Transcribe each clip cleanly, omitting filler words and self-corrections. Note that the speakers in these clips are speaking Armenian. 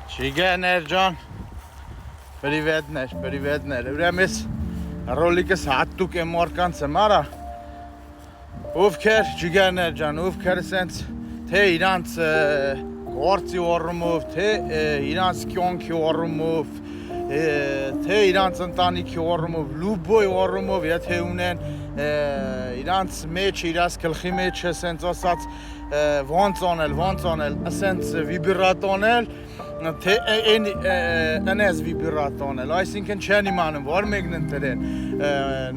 Ջիգերներ ջան, պրիվետներ, ուրեմն ես ռոլիկս հատուկ եմ մարդկանց համար, ովքեր ջիգերներ ջան, ովքեր սենց թե իրանց գործի առումով, թե իրանց կյանքի առումով, թե իրանց ընտանիքի առումով, լուբոյ առումով, եթե ունեն իրանց մեջ, իրանց գլխի մեջ սենց ասած ոնց անել, սենց վիբրատոնել, թե ընես վիբրատոնել, այսինքն չեն իմանում, որ մեկն ընտրեն,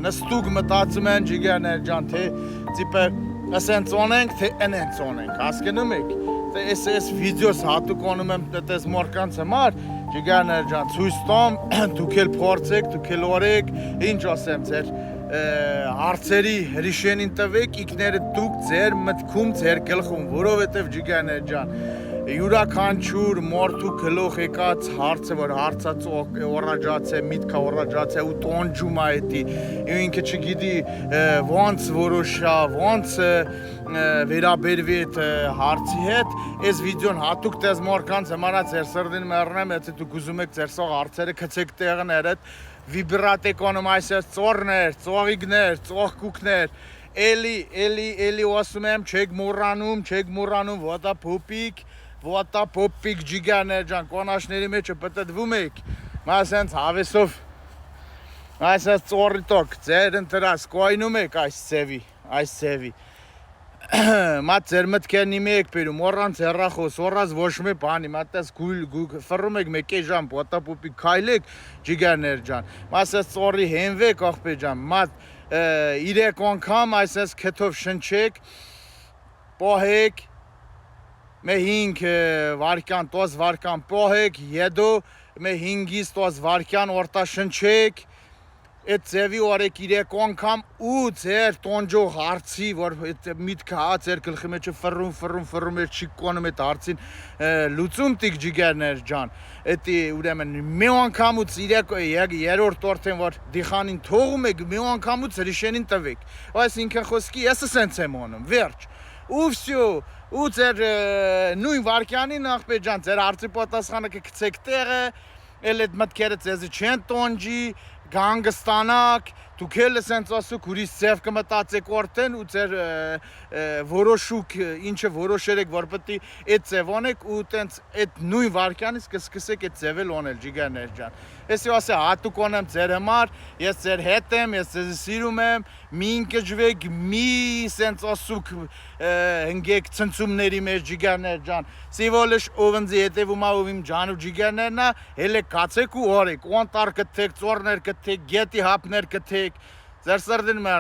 նստուկ մտածում են ջիգերներ ջան, թե ծիպը ասենց անենք, թե ընենց անենք, հասկանում եք, թե ես վիդեոս հատուկ անում եմ տես մարդկանց համար, ջիգերներ ջան, ցույց տամ, դուք էլ փորձեք, դուք էլ օրեք, ինչ ասեմ, ձեր հարցերի հրիշենին տվեք, իքները դուք ձեր մտքում, ձեր գլխում, որովհետև ջիգերներ ջան, յուրաքանչյուր մարդու գլուխ եկած հարցը, որ հարցածող օռաջացե, միտքը օռաջացե ու տոնջում է էդի, ինքը չգիտի ոնց որոշա, ոնց վերաբերվի այդ հարցի հետ, այս վիդեոն հատուկ տես մարդկանց համար ձեր սրտին մեռնեմ, եթե դուք ուզում եք ձեր սող հարցերը գցեք տեղներ այդ վիբրատեք անում այսպես ծորներ, ծողիկներ, ծողկուկներ, էլի ասում եմ, չեք մոռանում, ոտա փոպիկ ջիգերներ ջան, կոնաշների մեջը պտտվում եք, մասենց հավեսով, այսպես ծորի տոք, ձեր ընտրած, կոյնում եք այս ծևի, մատ ձեր մտքերն իմի եք բերում, որանց հեռախոս, որանց ոչ մի բանի, մատես ֆռում եք մեկե ժամ, ոտա փոպիկ քայլեք ջիգերներ ջան, մասես ծորի հենվեք աղբե ջան, մատ 3 անգամ այսպես քթով շնչեք, պոհեք, մե 5 վարկյան, 10 վարկյան պոհեք, յեդո մե 5-ից 10 վարկյան օրտա շնչեք, այդ ձևի օրեք 3 անգամ ու ձեր տոնջող հարցի, որ միտքը հա ձեր գլխի մեջը ֆռում էր չի կոնում այդ հարցին լուծում տիկ ջիգերներ ջան, էդի ուրեմն մի անգամուց երրորդ օրթեն որ դիխանին թողում եք, մի անգամուց հրիշենին տվեք, այսինքն խոսքի եսը սենց եմ անում, վերջ, ու վսյո, ու ձեր նույն վարկյանին աղբե ջան, ձեր հարցի պատասխանը կգցեք տեղը, էլ այդ մտքերը ձեզի չեն տոնջի, գանգստանակ, դուք էլ սենց ասուք ուրիշ ձև կմտածեք օրտեն ու ձեր որոշուք ինչը որոշերեք, որ պետք է այդ ձև անեք ու տենց այդ նույն վարկյանից կսկսեք այդ ձևել անել ջիգերներ ջան։ Ես ասե հատուկ անեմ ձեր համար, ես ձեր հետ եմ, ես ձեզ սիրում եմ, մի ընկճվեք, մի սենց ասուք հնգեք ցնցումների մեջ ջիգերներ ջան։ Սիվոլեշ ովնձի հետևում ա ով իմ ջան ու ջիգերներն ա, հելը կացեք ու օրեք, անտար կթեք, ծորներ կթեք, գետի հապներ կթեք, ձեր սրտին մեռ